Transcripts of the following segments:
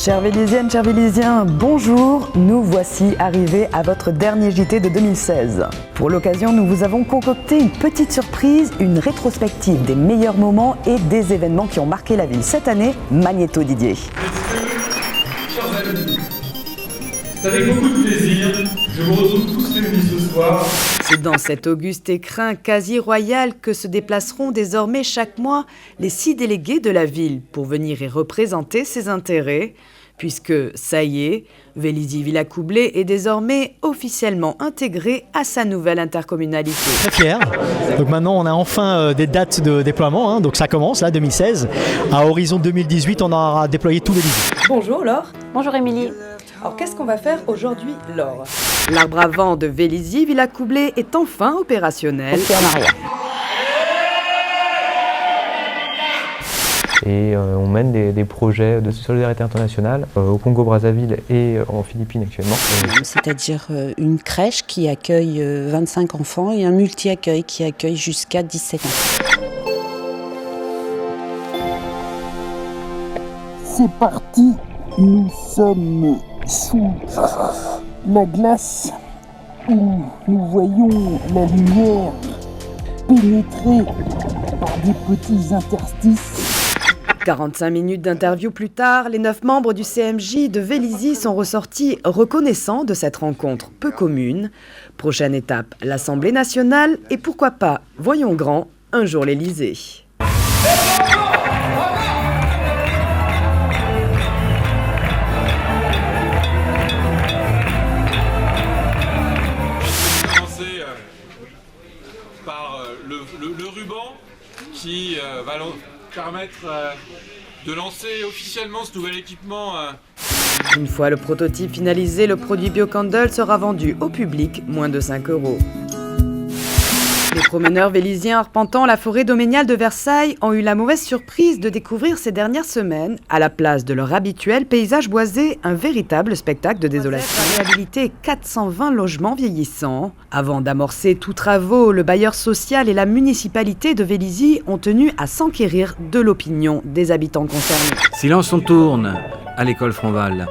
Chères Vélysiennes, chers Vélysiens, bonjour. Nous voici arrivés à votre dernier JT de 2016. Pour l'occasion, nous vous avons concocté une petite surprise, une rétrospective des meilleurs moments et des événements qui ont marqué la ville cette année. Magnéto Didier. Chers amis, c'est avec beaucoup de plaisir que je vous retrouve tous réunis ce soir. C'est dans cet auguste écrin quasi royal que se déplaceront désormais chaque mois les 6 délégués de la ville pour venir y représenter ses intérêts, puisque, ça y est, Vélizy-Villacoublay est désormais officiellement intégré à sa nouvelle intercommunalité. Très fier. Donc maintenant, on a enfin des dates de déploiement, donc ça commence, là, 2016. À horizon 2018, on aura déployé tous les Vélizy. Bonjour Laure. Bonjour Émilie. Alors qu'est-ce qu'on va faire aujourd'hui, Laure? L'arbre à vent de Vélizy-Villacoublay est enfin opérationnel. Et on mène des projets de solidarité internationale au Congo-Brazzaville et en Philippines actuellement. C'est-à-dire une crèche qui accueille 25 enfants et un multi-accueil qui accueille jusqu'à 17 enfants. C'est parti, nous sommes sous la glace où nous voyons la lumière pénétrer par des petits interstices. 45 minutes d'interview plus tard, les 9 membres du CMJ de Vélizy sont ressortis reconnaissants de cette rencontre peu commune. Prochaine étape, l'Assemblée nationale et pourquoi pas, voyons grand, un jour l'Élysée. Par le ruban qui va permettre de lancer officiellement ce nouvel équipement. Une fois le prototype finalisé, le produit BioCandle sera vendu au public moins de 5 €. Les promeneurs vélysiens arpentant la forêt domaniale de Versailles ont eu la mauvaise surprise de découvrir ces dernières semaines, à la place de leur habituel paysage boisé, un véritable spectacle de désolation. Réhabiliter 420 logements vieillissants. Avant d'amorcer tous travaux, le bailleur social et la municipalité de Vélizy ont tenu à s'enquérir de l'opinion des habitants concernés. Silence on tourne à l'école Franval.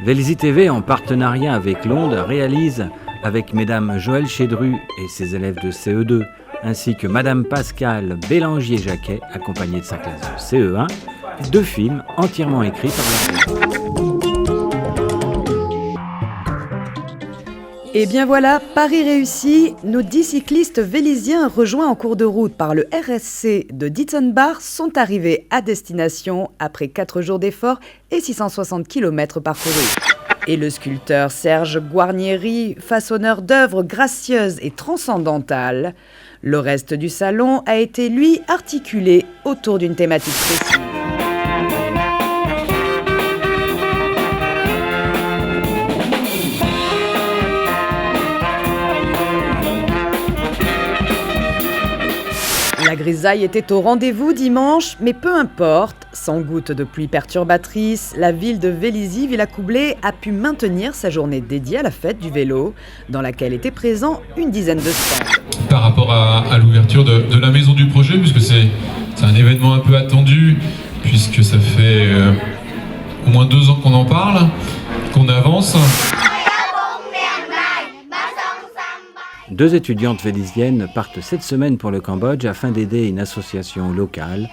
Vélizy TV, en partenariat avec l'Onde, réalise avec Mesdames Joël Chédru et ses élèves de CE2, ainsi que Madame Pascale Bélangier-Jacquet, accompagnée de sa classe de CE1, 2 films entièrement écrits par leur. Et bien voilà, pari réussi, nos 10 cyclistes vélysiens rejoints en cours de route par le RSC de Dietzenbach sont arrivés à destination après 4 jours d'efforts et 660 km parcourus. Et le sculpteur Serge Guarnieri, façonneur d'œuvres gracieuses et transcendantales. Le reste du salon a été, lui, articulé autour d'une thématique précise. La grisaille était au rendez-vous dimanche, mais peu importe, sans goutte de pluie perturbatrice, la ville de Vélizy-Villacoublay a pu maintenir sa journée dédiée à la fête du vélo, dans laquelle étaient présents une dizaine de stands. Par rapport à l'ouverture de la maison du projet, puisque c'est un événement un peu attendu, puisque ça fait au moins 2 ans qu'on en parle, qu'on avance. 2 étudiantes vélysiennes partent cette semaine pour le Cambodge afin d'aider une association locale,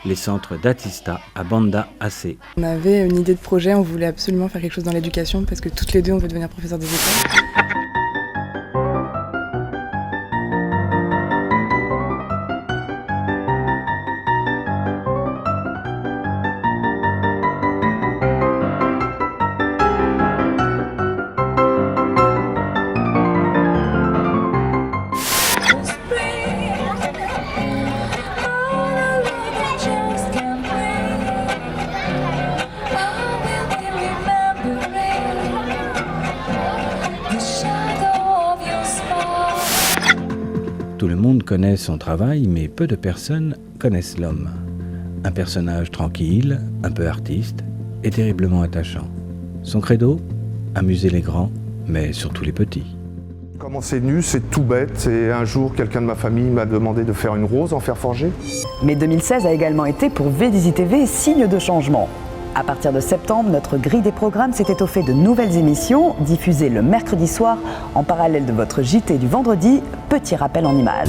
les centres d'Atista à Banda AC. On avait une idée de projet, on voulait absolument faire quelque chose dans l'éducation parce que toutes les deux on veut devenir professeurs des écoles. Tout le monde connaît son travail, mais peu de personnes connaissent l'homme. Un personnage tranquille, un peu artiste et terriblement attachant. Son credo, amuser les grands, mais surtout les petits. Comment c'est nu, c'est tout bête. C'est un jour, quelqu'un de ma famille m'a demandé de faire une rose en fer forgé. Mais 2016 a également été pour Vélizy TV signe de changement. À partir de septembre, notre grille des programmes s'est étoffée de nouvelles émissions, diffusées le mercredi soir, en parallèle de votre JT du vendredi. Petit rappel en images.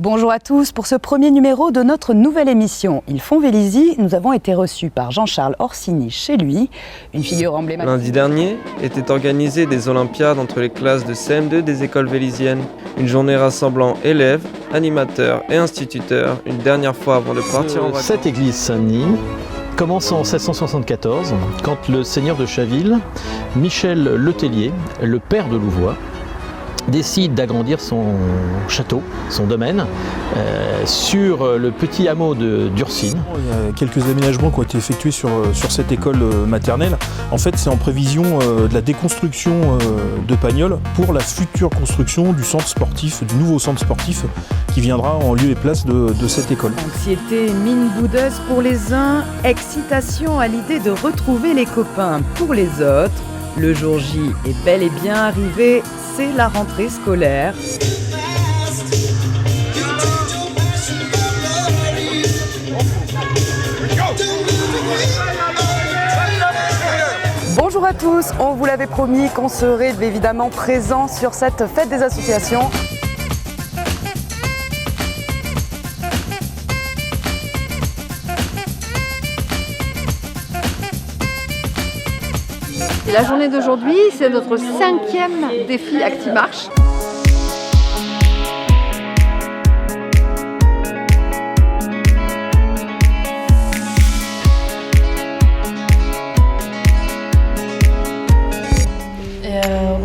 Bonjour à tous, pour ce premier numéro de notre nouvelle émission Ils font Vélizy, nous avons été reçus par Jean-Charles Orsini chez lui, une figure emblématique. Lundi dernier étaient organisées des Olympiades entre les classes de CM2 des écoles véliziennes. Une journée rassemblant élèves, animateurs et instituteurs, une dernière fois avant de partir en vacances. Cette église Saint-Denis commence en 1674, quand le seigneur de Chaville, Michel Letellier, le père de Louvois, décide d'agrandir son château, son domaine, sur le petit hameau d'Ursine. Il y a quelques aménagements qui ont été effectués sur cette école maternelle. En fait, c'est en prévision de la déconstruction de Pagnol pour la future construction du centre sportif, du nouveau centre sportif qui viendra en lieu et place de cette école. Anxiété mine boudeuse pour les uns, excitation à l'idée de retrouver les copains pour les autres. Le jour J est bel et bien arrivé, c'est la rentrée scolaire. Bonjour à tous, on vous l'avait promis qu'on serait évidemment présents sur cette fête des associations. Et la journée d'aujourd'hui, c'est notre 5e défi ActiMarche.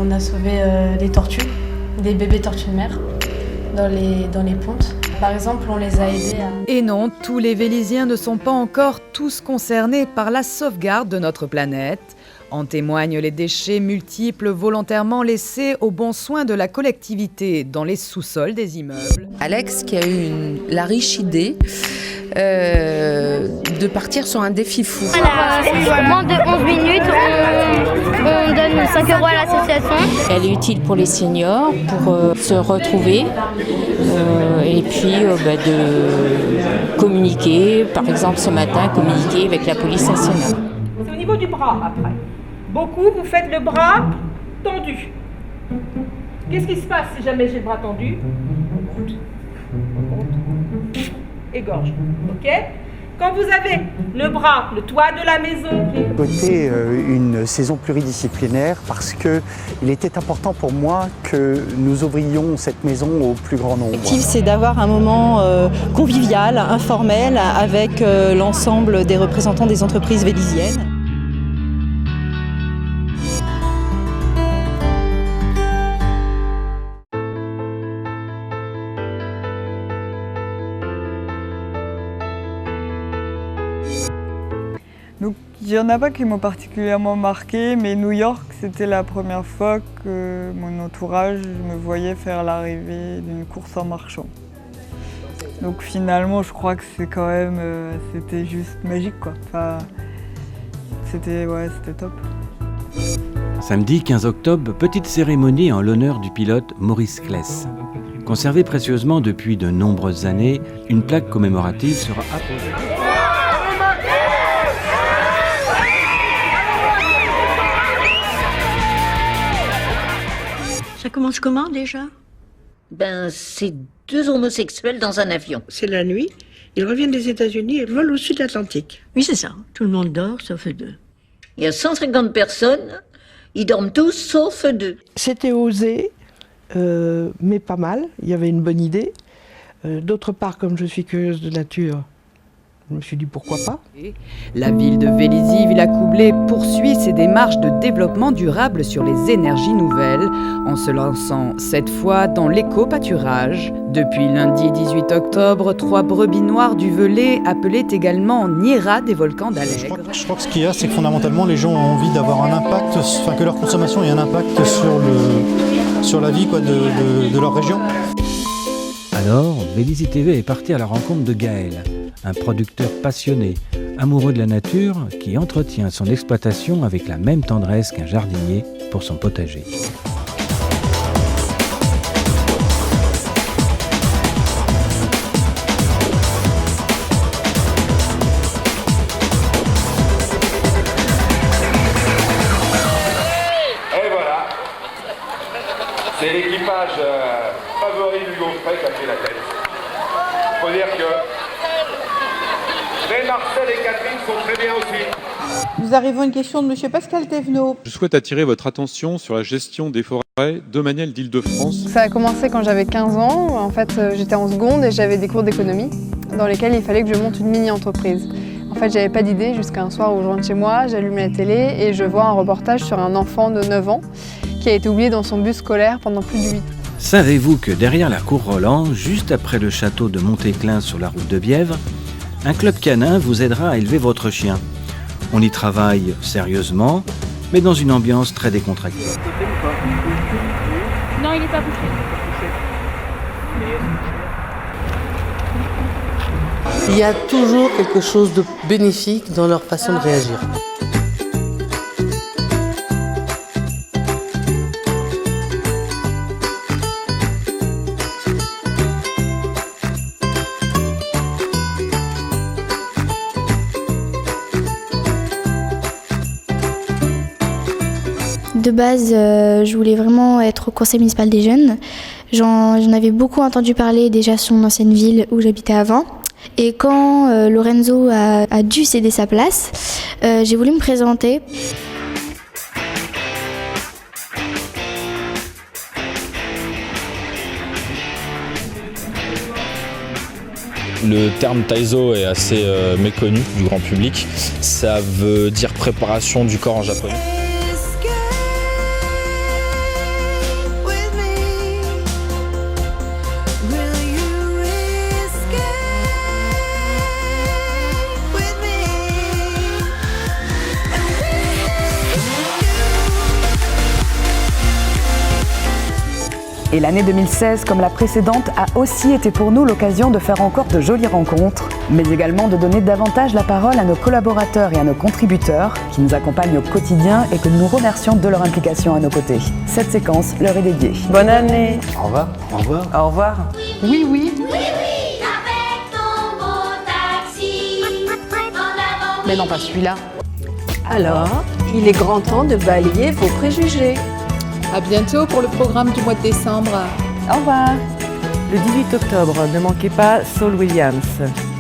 On a sauvé des tortues, des bébés tortues de mer dans les pontes. Par exemple, on les a aidés à... Et non, tous les Véliziens ne sont pas encore tous concernés par la sauvegarde de notre planète. En témoignent les déchets multiples volontairement laissés au bon soin de la collectivité dans les sous-sols des immeubles. Alex qui a eu la riche idée de partir sur un défi fou. En moins de 11 minutes, on donne 5 € à l'association. Elle est utile pour les seniors, pour se retrouver et puis de communiquer, par exemple ce matin, communiquer avec la police nationale. C'est au niveau du bras après. Beaucoup, vous faites le bras tendu. Qu'est-ce qui se passe si jamais j'ai le bras tendu? On monte. Et gorge. Ok? Quand vous avez le bras, le toit de la maison... Côté une saison pluridisciplinaire parce qu'il était important pour moi que nous ouvrions cette maison au plus grand nombre. L'objectif, c'est d'avoir un moment convivial, informel, avec l'ensemble des représentants des entreprises véliziennes. Donc, il n'y en a pas qui m'ont particulièrement marqué, mais New York, c'était la première fois que mon entourage me voyait faire l'arrivée d'une course en marchant. Donc finalement, je crois que c'est quand même, c'était juste magique, quoi. Enfin, c'était top. Samedi 15 octobre, petite cérémonie en l'honneur du pilote Maurice Kless. Conservée précieusement depuis de nombreuses années, une plaque commémorative sera apposée. Ça commence comment déjà? C'est 2 homosexuels dans un avion. C'est la nuit, ils reviennent des États-Unis et volent au sud Atlantique. Oui, c'est ça. Tout le monde dort, sauf 2. Il y a 150 personnes, ils dorment tous, sauf 2. C'était osé, mais pas mal. Il y avait une bonne idée. D'autre part, comme je suis curieuse de nature, je me suis dit pourquoi pas. La ville de Vélizy-Villacoublay poursuit ses démarches de développement durable sur les énergies nouvelles en se lançant cette fois dans l'éco-pâturage. Depuis lundi 18 octobre, 3 brebis noires du Velay, appelées également Nira des volcans d'Allègre. Je crois que ce qu'il y a, c'est que fondamentalement les gens ont envie d'avoir un impact, que leur consommation ait un impact sur la vie de leur région. Alors, Vélizy TV est parti à la rencontre de Gaël, un producteur passionné, amoureux de la nature, qui entretient son exploitation avec la même tendresse qu'un jardinier pour son potager. Et voilà, c'est l'équipage favori du Gaufret qui a fait la tête. Faut dire que mais Marcel et Catherine sont très bien aussi. Nous arrivons à une question de M. Pascal Thévenot. Je souhaite attirer votre attention sur la gestion des forêts domaniales d'Île-de-France. Ça a commencé quand j'avais 15 ans. En fait, j'étais en seconde et j'avais des cours d'économie dans lesquels il fallait que je monte une mini-entreprise. En fait, j'avais pas d'idée jusqu'à un soir où je rentre chez moi, j'allume la télé et je vois un reportage sur un enfant de 9 ans qui a été oublié dans son bus scolaire pendant plus de 8 ans. Savez-vous que derrière la cour Roland, juste après le château de Montéclin sur la route de Bièvre, un club canin vous aidera à élever votre chien. On y travaille sérieusement, mais dans une ambiance très décontractée. Non, il n'est pas bouché. Il y a toujours quelque chose de bénéfique dans leur façon de réagir. De base, je voulais vraiment être au conseil municipal des jeunes. J'en avais beaucoup entendu parler déjà sur mon ancienne ville où j'habitais avant. Et quand Lorenzo a dû céder sa place, j'ai voulu me présenter. Le terme Taizo est assez méconnu du grand public. Ça veut dire préparation du corps en japonais. Et l'année 2016, comme la précédente, a aussi été pour nous l'occasion de faire encore de jolies rencontres, mais également de donner davantage la parole à nos collaborateurs et à nos contributeurs qui nous accompagnent au quotidien et que nous remercions de leur implication à nos côtés. Cette séquence leur est dédiée. Bonne année. Au revoir. Au revoir. Au revoir. Oui, oui. Mais non, pas celui-là. Alors, il est grand temps de balayer vos préjugés. À bientôt pour le programme du mois de décembre. Au revoir. Le 18 octobre, ne manquez pas Saul Williams.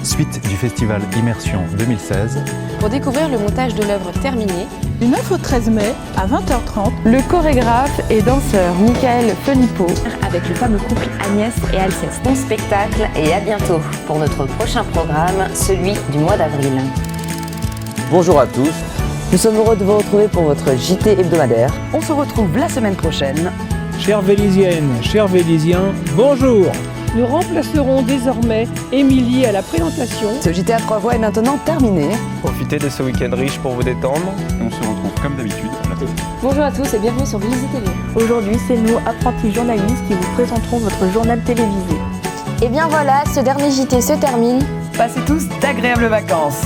Suite du festival Immersion 2016. Pour découvrir le montage de l'œuvre terminée. Du 9 au 13 mai à 20h30. Le chorégraphe et danseur Michael Philippot avec le fameux couple Agnès et Alceste. Bon spectacle et à bientôt pour notre prochain programme, celui du mois d'avril. Bonjour à tous. Nous sommes heureux de vous retrouver pour votre JT hebdomadaire. On se retrouve la semaine prochaine. Chères Vélisiennes, chers Vélisiens, bonjour. Nous remplacerons désormais Émilie à la présentation. Ce JT à 3 voix est maintenant terminé. Profitez de ce week-end riche pour vous détendre. Et on se retrouve comme d'habitude à la télé. Bonjour à tous et bienvenue sur Vélizy TV. Aujourd'hui, c'est nous, apprentis journalistes, qui vous présenterons votre journal télévisé. Et bien voilà, ce dernier JT se termine. Passez tous d'agréables vacances.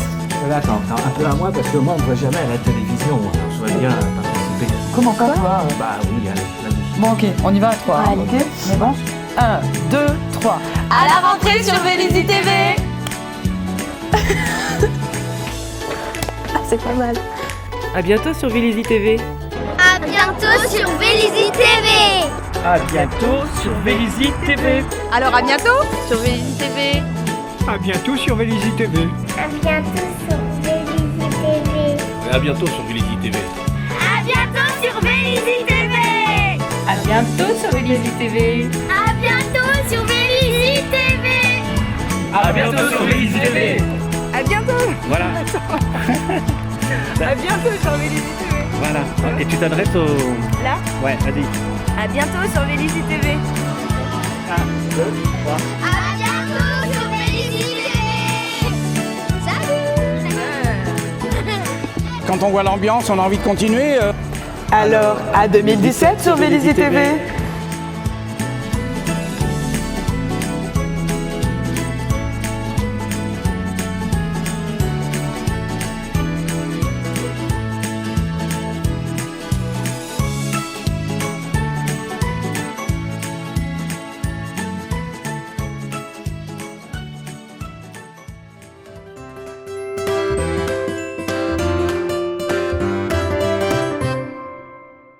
Attends, un peu à moi parce que moi on ne voit jamais à la télévision, alors je voudrais bien participer. Comment pas toi Bah oui, allez, vas-y. Bon ok, on y va à 3. Allez, ok, c'est bon 1, 2, 3. À la rentrée sur Vélizy TV. C'est pas mal. À bientôt sur Vélizy TV. À bientôt sur Vélizy TV. À bientôt sur Vélizy TV. Alors à bientôt sur Vélizy TV. À bientôt sur Vélizy TV. À bientôt sur Vélizy TV. À bientôt sur Vélizy TV. À bientôt sur Vélizy TV. À bientôt sur Vélizy TV. À bientôt sur Vélizy TV. À bientôt sur Vélizy TV. À bientôt. Voilà. À bientôt sur Vélizy TV. Voilà. Et tu t'adresses au... Là. Ouais, vas-y. À bientôt sur Vélizy TV. 1, 2, 3. À bientôt sur Vélizy TV. Salut. Quand on voit l'ambiance, on a envie de continuer. Alors, à 2017 sur Vélizy TV.